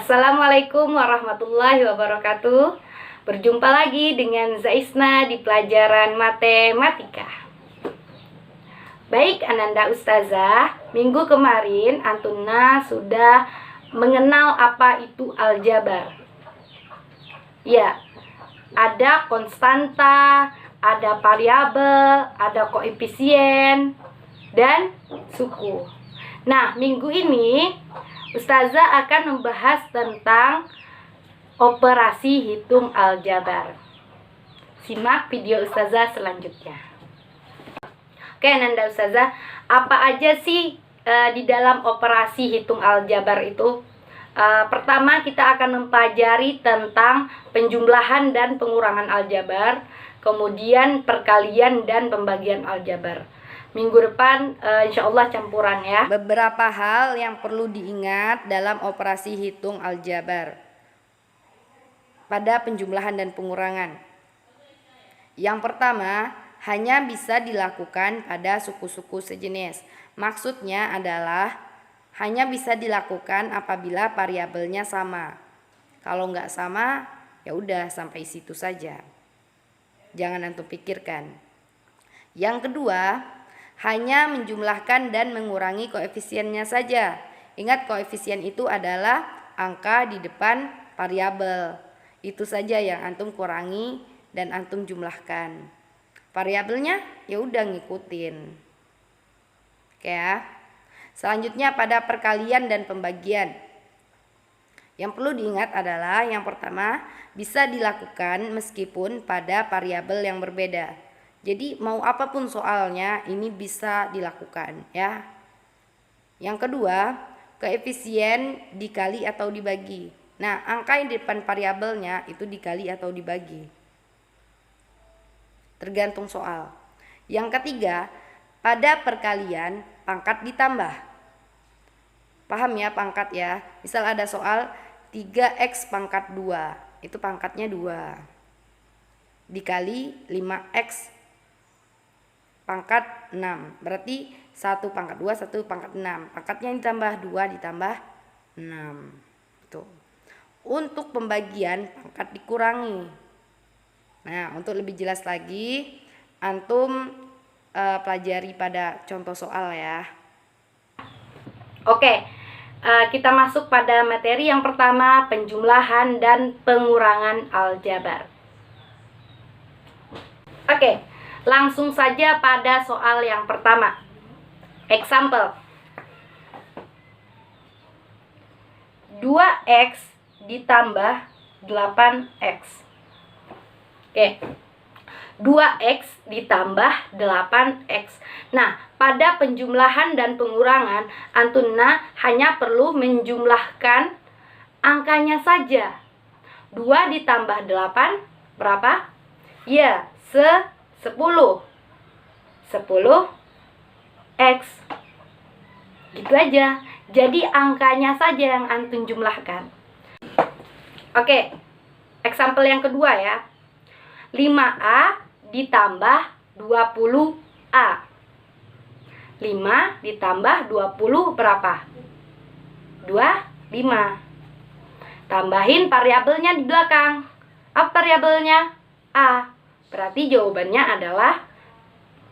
Assalamualaikum warahmatullahi wabarakatuh. Berjumpa lagi dengan Zaisna di pelajaran matematika. Baik Ananda Ustazah, minggu kemarin Antuna sudah mengenal apa itu aljabar. Ya, ada konstanta, ada variabel, ada koefisien, dan suku. Nah, minggu ini Ustazah akan membahas tentang operasi hitung aljabar. Simak video Ustazah selanjutnya. Oke, Nanda Ustazah, apa aja sih di dalam operasi hitung aljabar itu? Pertama, kita akan mempelajari tentang penjumlahan dan pengurangan aljabar, kemudian perkalian dan pembagian aljabar. Minggu depan insya Allah campuran ya. Beberapa hal yang perlu diingat dalam operasi hitung aljabar pada penjumlahan dan pengurangan. Yang pertama, hanya bisa dilakukan pada suku-suku sejenis. Maksudnya adalah hanya bisa dilakukan apabila variabelnya sama. Kalau nggak sama, ya udah sampai situ saja. Jangan antum pikirkan. Yang kedua, hanya menjumlahkan dan mengurangi koefisiennya saja. Ingat, koefisien itu adalah angka di depan variabel. Itu saja yang antum kurangi dan antum jumlahkan. Variabelnya ya udah ngikutin. Oke ya. Selanjutnya pada perkalian dan pembagian. Yang perlu diingat adalah yang pertama, bisa dilakukan meskipun pada variabel yang berbeda. Jadi mau apapun soalnya ini bisa dilakukan ya. Yang kedua, koefisien dikali atau dibagi. Nah, angka yang di depan variabelnya itu dikali atau dibagi. Tergantung soal. Yang ketiga, pada perkalian pangkat ditambah. Paham ya pangkat ya? Misal ada soal 3x pangkat 2, itu pangkatnya 2. Dikali 5x pangkat 6, berarti 1 pangkat 2, 1 pangkat 6. Pangkatnya ditambah 2 ditambah 6. Tuh. Untuk pembagian pangkat dikurangi. Nah, untuk lebih jelas lagi, antum pelajari pada contoh soal ya. Oke, kita masuk pada materi yang pertama, penjumlahan dan pengurangan aljabar. Oke. Langsung saja pada soal yang pertama. Example. 2x ditambah 8x. Oke. 2x ditambah 8x. Nah, pada penjumlahan dan pengurangan, Antuna hanya perlu menjumlahkan angkanya saja. 2 ditambah 8 berapa? Ya, 10 x. Gitu aja. Jadi angkanya saja yang antum jumlahkan. Oke. Example yang kedua ya. 5a ditambah 20a. 5 ditambah 20 berapa? 25. Tambahin variabelnya di belakang. Apa variabelnya? A. Berarti jawabannya adalah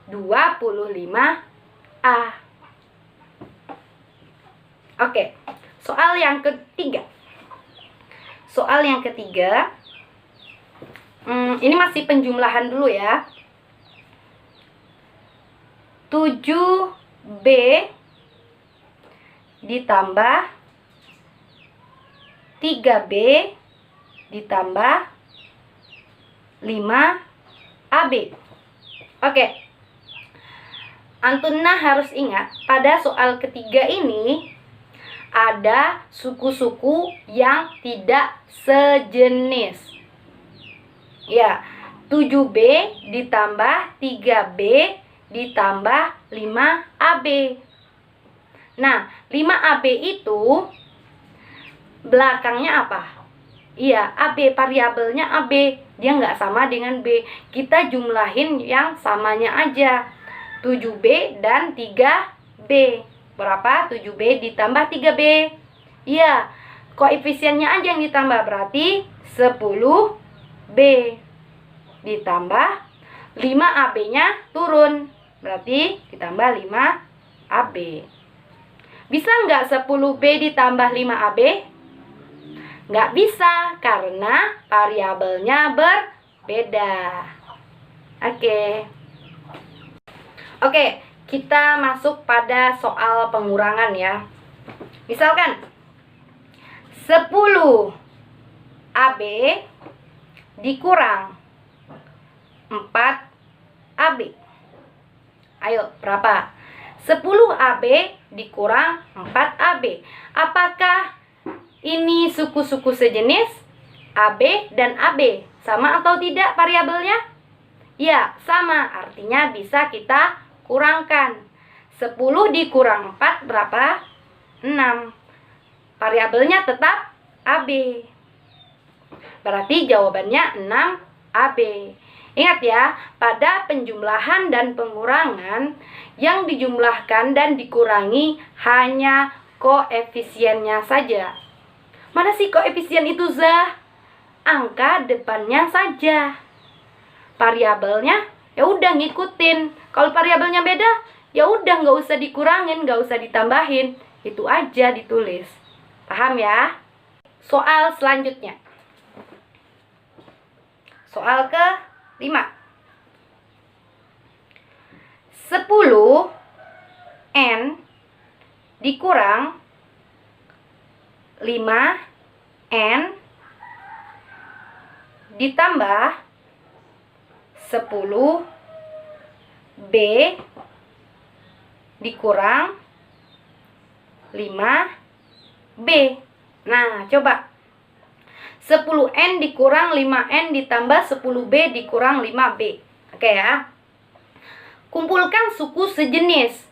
25A. Oke, soal yang ketiga. Soal yang ketiga, ini masih penjumlahan dulu ya. 7B ditambah 3B ditambah 5AB. Oke. Antuna harus ingat, pada soal ketiga ini ada suku-suku yang tidak sejenis. Ya, 7B ditambah 3B ditambah 5AB. Nah, 5AB itu belakangnya apa? Iya, AB, variabelnya AB. Dia nggak sama dengan B. Kita jumlahin yang samanya aja. 7B dan 3B. Berapa? 7B ditambah 3B. Iya, koefisiennya aja yang ditambah, berarti 10B ditambah 5AB-nya turun, berarti ditambah 5AB. Bisa nggak 10B ditambah 5AB? Nggak bisa, karena variabelnya berbeda. Oke, kita masuk pada soal pengurangan ya. Misalkan 10AB dikurang 4AB. Ayo, berapa? 10AB dikurang 4AB. Apakah ini suku-suku sejenis? AB dan AB sama atau tidak variabelnya? Ya, sama. Artinya bisa kita kurangkan. 10 dikurang 4 berapa? 6. Variabelnya tetap AB. Berarti jawabannya 6AB. Ingat ya, pada penjumlahan dan pengurangan, yang dijumlahkan dan dikurangi hanya koefisiennya saja. Mana sih koefisien itu, Zah? Angka depannya saja. Variabelnya ya udah ngikutin. Kalau variabelnya beda, ya udah nggak usah dikurangin, nggak usah ditambahin. Itu aja ditulis. Paham ya? Soal selanjutnya. Soal ke-5. 10N dikurang 5N ditambah 10B dikurang 5B. Nah, coba 10N dikurang 5N ditambah 10B dikurang 5B. Oke ya. Kumpulkan suku sejenis.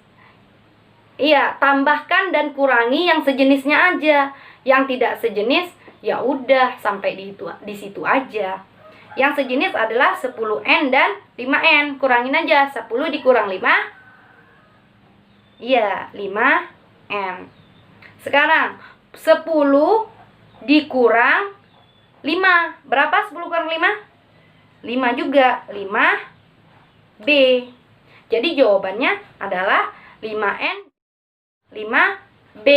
Iya, tambahkan dan kurangi yang sejenisnya aja. Yang tidak sejenis, ya udah sampai di situ aja. Yang sejenis adalah 10N dan 5N. Kurangin aja, 10 dikurang 5. Iya, 5N. Sekarang 10 dikurang 5. Berapa 10 kurang 5? 5 juga, 5B. Jadi jawabannya adalah 5N, 5B.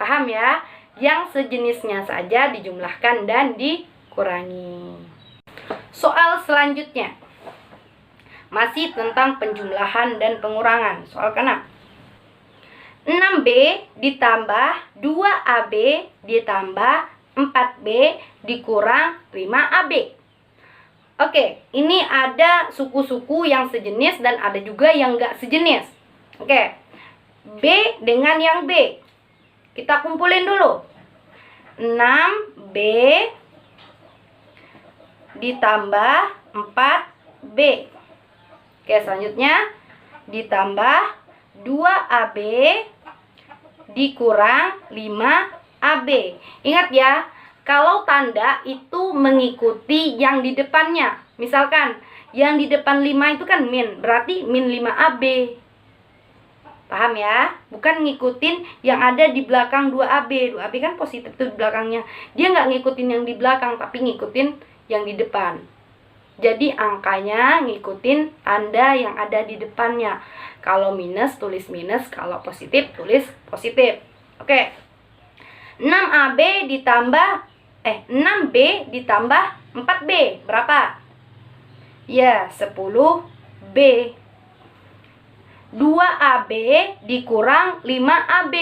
Paham ya? Yang sejenisnya saja dijumlahkan dan dikurangi. Soal selanjutnya masih tentang penjumlahan dan pengurangan. Soal ke-6. 6B ditambah 2AB ditambah 4B dikurang 5AB. Oke, ini ada suku-suku yang sejenis dan ada juga yang enggak sejenis. Oke, B dengan yang B. Kita kumpulin dulu. 6B ditambah 4B. Oke, selanjutnya ditambah 2AB dikurang 5AB. Ingat ya, kalau tanda itu mengikuti yang di depannya. Misalkan yang di depan 5 itu kan min, berarti min 5AB. Paham ya? Bukan ngikutin yang ada di belakang 2AB. 2AB kan positif tuh di belakangnya. Dia nggak ngikutin yang di belakang, tapi ngikutin yang di depan. Jadi angkanya ngikutin tanda yang ada di depannya. Kalau minus, tulis minus. Kalau positif, tulis positif. Oke. 6AB ditambah 6B ditambah 4B. Berapa? Ya, 10B. 2AB dikurang 5AB.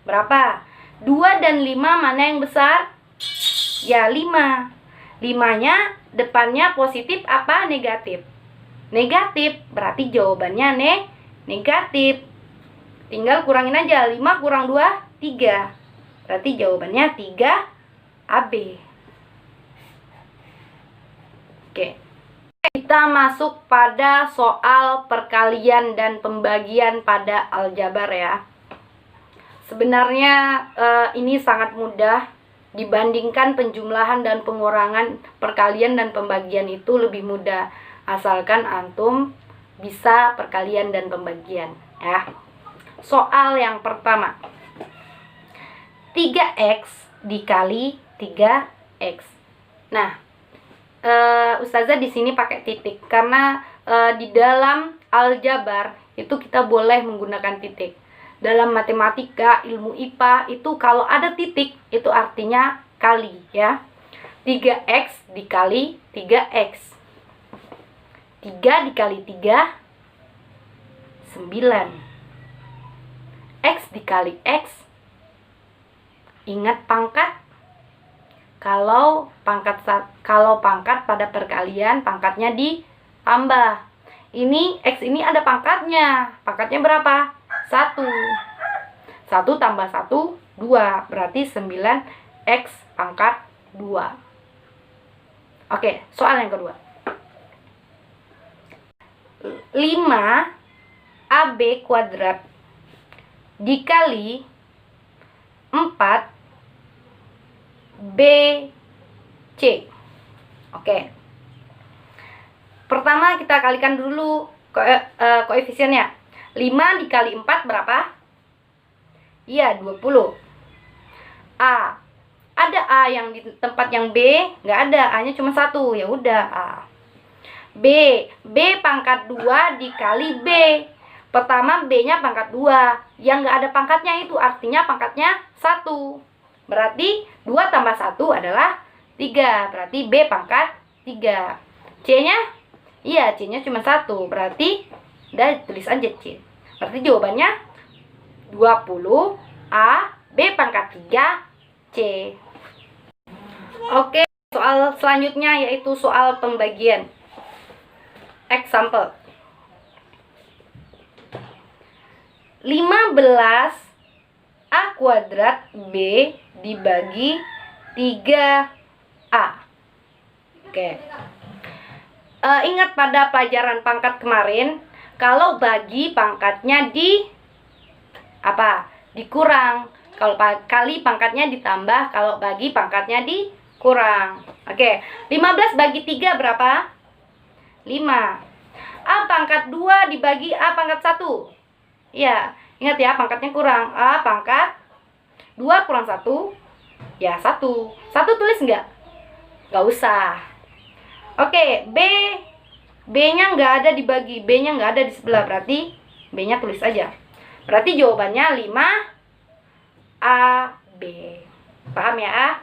Berapa? 2 dan 5 mana yang besar? Ya, 5. 5-nya depannya positif apa negatif? Negatif. Berarti jawabannya negatif. Tinggal kurangin aja. 5 kurang 2, 3. Berarti jawabannya 3AB. Oke. Kita masuk pada soal perkalian dan pembagian pada aljabar ya. Sebenarnya ini sangat mudah dibandingkan penjumlahan dan pengurangan. Perkalian dan pembagian itu lebih mudah asalkan antum bisa perkalian dan pembagian ya. Soal yang pertama. 3x dikali 3x. Nah, Ustazah di sini pakai titik karena di dalam aljabar itu kita boleh menggunakan titik. Dalam matematika, ilmu IPA itu kalau ada titik itu artinya kali ya. 3x dikali 3x. 3 dikali 3 9. X dikali X. Ingat pangkat. Kalau pangkat pada perkalian, pangkatnya ditambah. Ini X ini ada pangkatnya. Pangkatnya berapa? 1. 1 tambah 1 2. Berarti 9x pangkat 2. Oke, soal yang kedua. 5 AB kuadrat dikali 4 BC. Oke. Pertama kita kalikan dulu koefisiennya. 5 dikali 4 berapa? Iya, 20. A. Ada A yang di tempat yang B? Nggak ada, A-nya cuma 1. Ya udah, A. B. B pangkat 2 dikali B. Pertama B-nya pangkat 2. Yang nggak ada pangkatnya itu artinya pangkatnya 1. Berarti 2 tambah 1 adalah 3. Berarti B pangkat 3. C-nya? Iya, C-nya cuma 1. Berarti udah tulis aja C. Berarti jawabannya 20 A, B pangkat 3, C. Oke, soal selanjutnya yaitu soal pembagian. Example. 15 A kuadrat B dibagi 3A. Oke. Ingat pada pelajaran pangkat kemarin, kalau bagi pangkatnya dikurang. Kalau kali pangkatnya ditambah, kalau bagi pangkatnya dikurang. Oke, 15 bagi 3 berapa? 5. A pangkat 2 dibagi A pangkat 1. Ya, ingat ya, pangkatnya kurang. A pangkat 2 kurang 1. Ya, 1. 1 tulis enggak? Enggak usah. Oke, B. B-nya enggak ada dibagi. B-nya enggak ada di sebelah. Berarti B-nya tulis aja. Berarti jawabannya 5 A, B. Paham ya?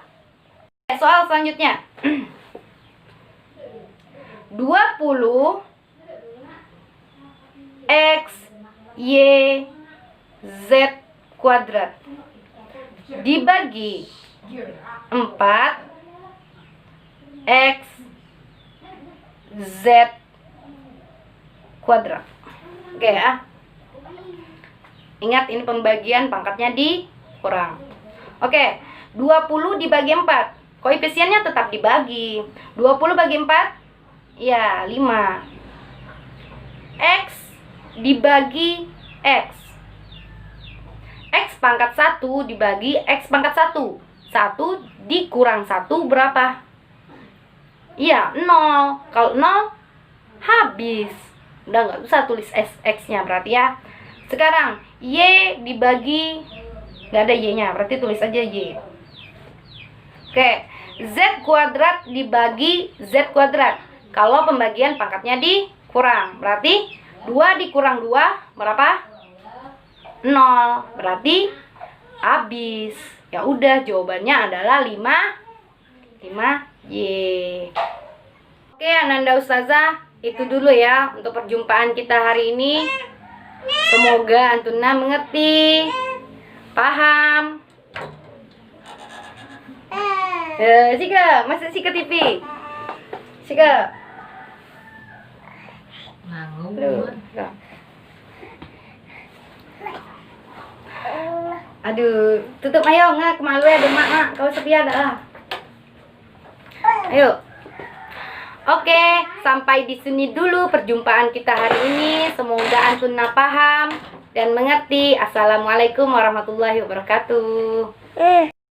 Soal selanjutnya. 20 X Y Z kuadrat dibagi 4 X Z kuadrat. Oke ya. Ingat ini pembagian pangkatnya dikurang. Oke, 20 dibagi 4. Koefisiennya tetap dibagi. 20 bagi 4 ya 5. X dibagi X. X pangkat 1 dibagi X pangkat 1. 1 dikurang 1 berapa? Iya, 0. Kalau 0 habis. Udah nggak usah tulis X-nya berarti ya. Sekarang Y dibagi, nggak ada Y-nya, berarti tulis aja Y. Oke, Z kuadrat dibagi Z kuadrat. Kalau pembagian pangkatnya dikurang, berarti 2 dikurang 2 berapa? 0. Berarti habis. Ya udah, jawabannya adalah 5Y. Oke, Ananda Ustazah, itu dulu ya untuk perjumpaan kita hari ini. Semoga Antuna mengerti, paham. Sika, masuk Sika TV. Sika. Aduh, tutup ayo nggak kemalu ya demak mak. Kau sepi ada lah. Ayo. Oke, sampai di sini dulu perjumpaan kita hari ini. Semoga Antuna paham dan mengerti. Assalamualaikum warahmatullahi wabarakatuh.